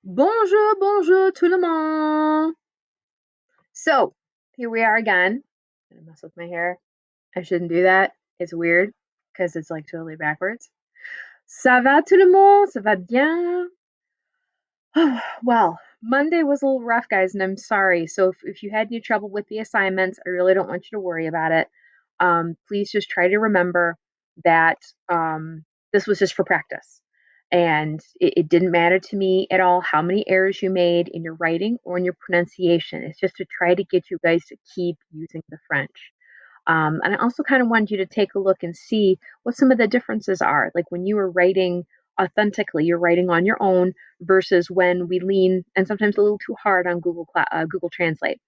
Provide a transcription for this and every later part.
Bonjour, bonjour tout le monde. So, here we are again. I'm gonna mess with my hair. I shouldn't do that. It's weird because it's like totally backwards. Ça va tout le monde? Ça va bien? Well, Monday was a little rough, guys, and I'm sorry. So if you had any trouble with the assignments, I really don't want you to worry about it. Please just try to remember that this was just for practice. And it didn't matter to me at all how many errors you made in your writing or in your pronunciation. It's just to try to get you guys to keep using the French. And I also kind of wanted you to take a look and see what some of the differences are. Like when you were writing authentically, you're writing on your own versus when we lean and sometimes a little too hard on Google Translate.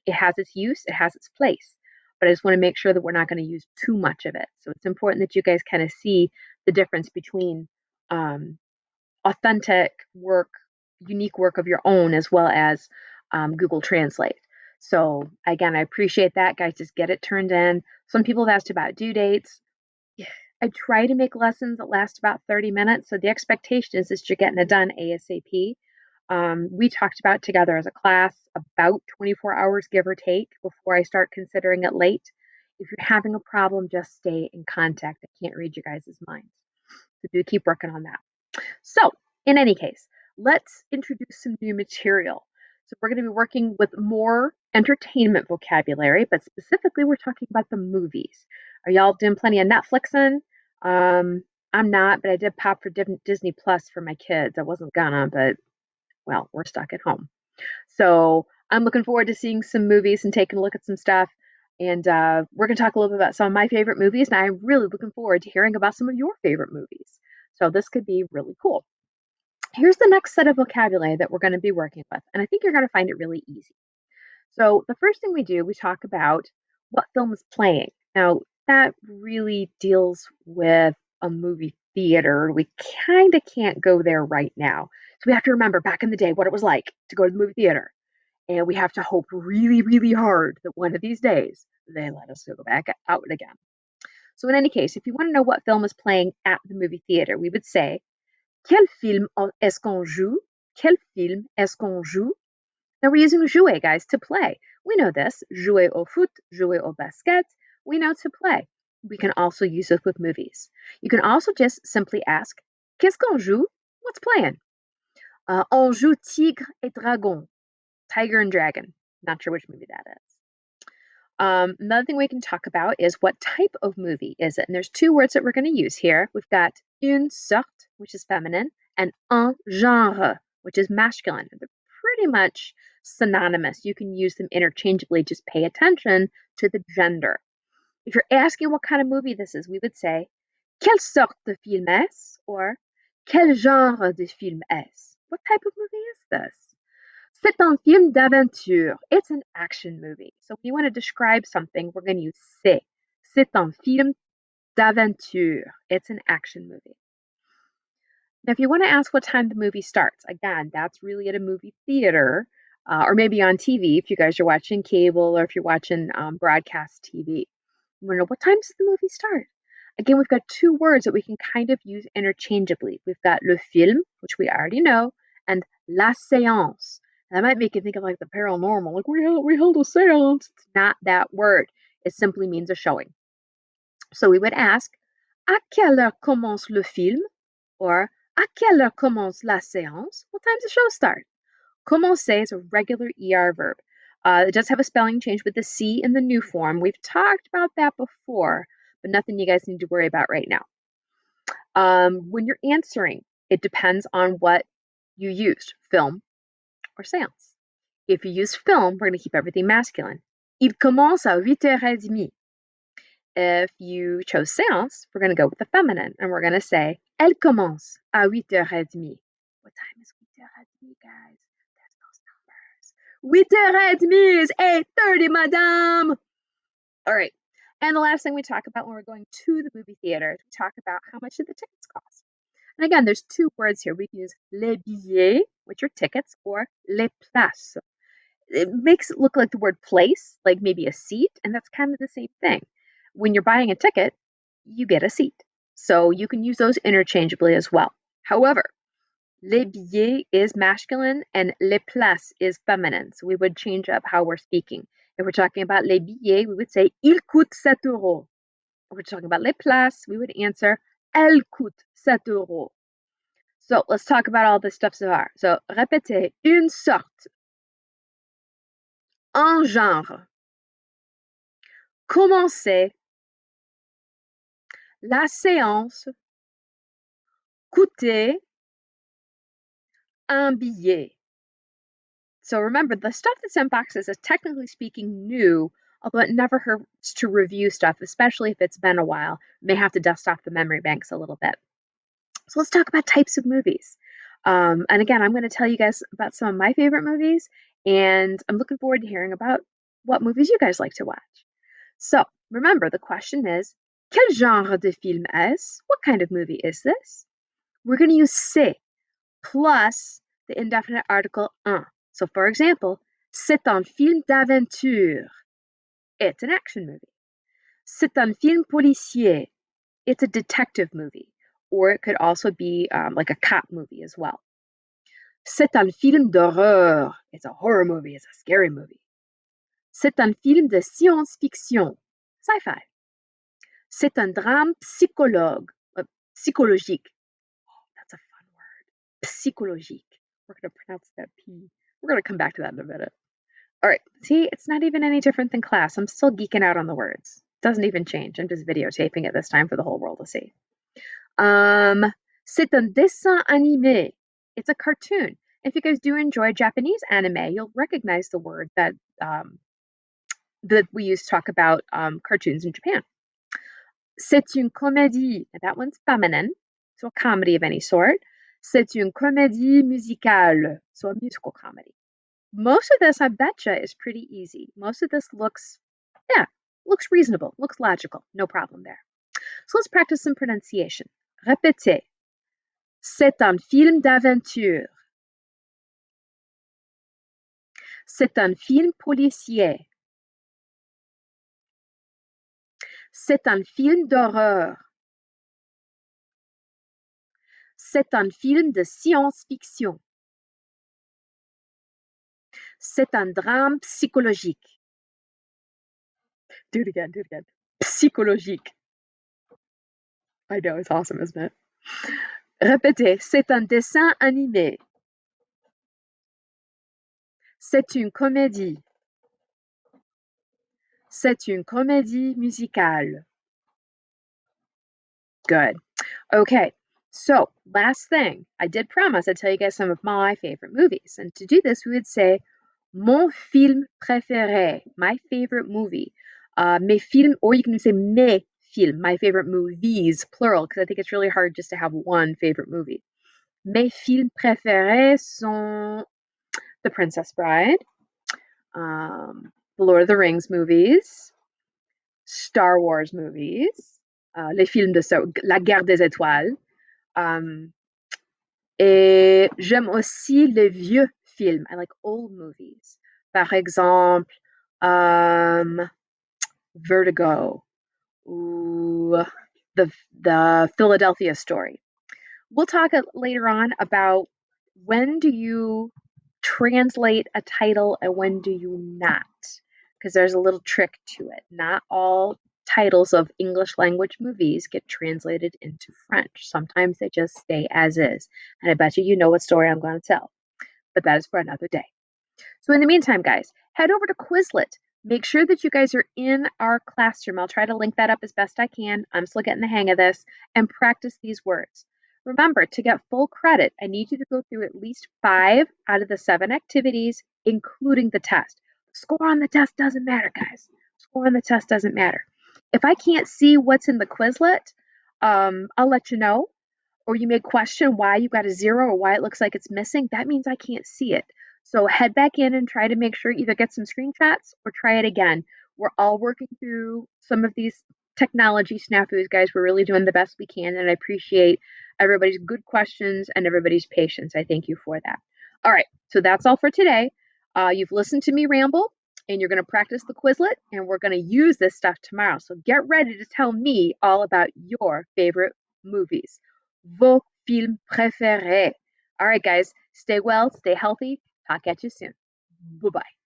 It has its use, it has its place, but I just want to make sure that we're not going to use too much of it. So it's important that you guys kind of see the difference between um, authentic work, unique work of your own, as well as Google Translate. So again, I appreciate that, guys. Just get it turned in. Some people have asked about due dates. I try to make lessons that last about 30 minutes. So the expectation is that you're getting it done ASAP. We talked about together as a class about 24 hours, give or take, before I start considering it late. If you're having a problem, just stay in contact. I can't read you guys' minds. So do keep working on that. So, in any case, let's introduce some new material. So, we're going to be working with more entertainment vocabulary, but specifically, we're talking about the movies. Are y'all doing plenty of Netflixing? I'm not, but I did pop for Disney Plus for my kids. I wasn't gonna, but well, we're stuck at home. So, I'm looking forward to seeing some movies and taking a look at some stuff. And we're going to talk a little bit about some of my favorite movies, and I'm really looking forward to hearing about some of your favorite movies. So, this could be really cool. Here's the next set of vocabulary that we're going to be working with, and I think you're going to find it really easy. So, the first thing we do, we talk about what film is playing. Now, that really deals with a movie theater. We kind of can't go there right now. So, we have to remember back in the day what it was like to go to the movie theater. And we have to hope really, really hard that one of these days they let us go back out again. So, in any case, if you want to know what film is playing at the movie theater, we would say, quel film est-ce qu'on joue? Quel film est-ce qu'on joue? Now we're using jouer, guys, to play. We know this. Jouer au foot, jouer au basket. We know to play. We can also use this with movies. You can also just simply ask, qu'est-ce qu'on joue? What's playing? On joue Tigre et Dragon. Tiger and Dragon. Not sure which movie that is. Another thing we can talk about is what type of movie is it? And there's two words that we're going to use here. We've got une sorte, which is feminine, and un genre, which is masculine. They're pretty much synonymous. You can use them interchangeably. Just pay attention to the gender. If you're asking what kind of movie this is, we would say, quelle sorte de film est-ce? Or quel genre de film est-ce? What type of movie is this? C'est un film d'aventure. It's an action movie. So if you want to describe something, we're going to use c'est. C'est un film d'aventure. It's an action movie. Now, if you want to ask what time the movie starts, again, that's really at a movie theater or maybe on TV if you guys are watching cable or if you're watching broadcast TV. You want to know what time does the movie start? Again, we've got two words that we can kind of use interchangeably. We've got le film, which we already know, and la séance. That might make you think of like the paranormal, like we held a séance. It's not that word. It simply means a showing. So we would ask, à quelle heure commence le film? Or à quelle heure commence la séance? What time does the show start? Commencer is a regular ER verb. It does have a spelling change with the C in the new form. We've talked about that before, but nothing you guys need to worry about right now. When you're answering, it depends on what you used, film or séance. If you use film, we're going to keep everything masculine. Il commence à 8h30. If you chose séance, we're going to go with the feminine, and we're going to say, elle commence à 8h30. What time is 8h30, guys? There's those numbers. 8h30 is 8:30, madame. All right. And the last thing we talk about when we're going to the movie theater, we talk about how much do the tickets cost. And again, there's two words here. We can use les billets, which are tickets, or les places. It makes it look like the word place, like maybe a seat, and that's kind of the same thing. When you're buying a ticket, you get a seat. So you can use those interchangeably as well. However, Les billets is masculine and les places is feminine. So we would change up how we're speaking. If we're talking about les billets, we would say il coûte 7 euros. If we're talking about les places, we would answer elle coûte 7 euros. So let's talk about all this stuff so far. So répétez une sorte, un genre, commencer, la séance, coûter, un billet. So remember, the stuff that's in boxes is technically speaking new, although it never hurts to review stuff, especially if it's been a while. You may have to dust off the memory banks a little bit. So let's talk about types of movies. And again, I'm going to tell you guys about some of my favorite movies, and I'm looking forward to hearing about what movies you guys like to watch. So remember, the question is, quel genre de film est-ce? What kind of movie is this? We're going to use c'est plus the indefinite article un. So for example, c'est un film d'aventure. It's an action movie. C'est un film policier. It's a detective movie. Or it could also be like a cop movie as well. C'est un film d'horreur. It's a horror movie. It's a scary movie. C'est un film de science-fiction. Sci-fi. C'est un drame psychologique. Oh, that's a fun word. Psychologique. We're going to pronounce that P. We're going to come back to that in a minute. All right. See, it's not even any different than class. I'm still geeking out on the words. Doesn't even change. I'm just videotaping it this time for the whole world to see. C'est un dessin animé. It's a cartoon. If you guys do enjoy Japanese anime, you'll recognize the word that we use to talk about cartoons in Japan. C'est une comédie. Now, that one's feminine, so a comedy of any sort. C'est une comédie musicale, so a musical comedy. Most of this, I betcha, is pretty easy. Most of this looks reasonable, looks logical. No problem there. So let's practice some pronunciation. Répétez. C'est un film d'aventure. C'est un film policier. C'est un film d'horreur. C'est un film de science-fiction. C'est un drame psychologique. Do it again, do it again. Psychologique. I know, it's awesome, isn't it? Répétez, c'est un dessin animé. C'est une comédie. C'est une comédie musicale. Good. Okay, so last thing. I did promise I'd tell you guys some of my favorite movies. And to do this, we would say mon film préféré, my favorite movie. Mes films, or you can say mes films, my favorite movies, plural, because I think it's really hard just to have one favorite movie. Mes films préférés sont The Princess Bride, the Lord of the Rings movies, Star Wars movies, les films de La Guerre des Étoiles. Et j'aime aussi les vieux films. I like old movies. Par exemple, Vertigo ou the Philadelphia Story. We'll talk later on about when do you translate a title and when do you not, because there's a little trick to it. Not all titles of English language movies get translated into French. Sometimes they just stay as is. And I bet you know what story I'm going to tell. But that is for another day. So in the meantime, guys, head over to Quizlet. Make sure that you guys are in our classroom. I'll try to link that up as best I can. I'm still getting the hang of this, and practice these words. Remember, to get full credit, I need you to go through at least 5 out of the 7 activities, including the test. Score on the test doesn't matter, guys. Score on the test doesn't matter. If I can't see what's in the Quizlet, I'll let you know. Or you may question why you got a 0 or why it looks like it's missing. That means I can't see it. So head back in and try to make sure either get some screenshots or try it again. We're all working through some of these technology snafus, guys. We're really doing the best we can, and I appreciate everybody's good questions and everybody's patience. I thank you for that. All right, so that's all for today. You've listened to me ramble, and you're going to practice the Quizlet, and we're going to use this stuff tomorrow. So get ready to tell me all about your favorite movies. Vos films préférés. All right, guys, stay well, stay healthy. Talk at you soon. Bye bye.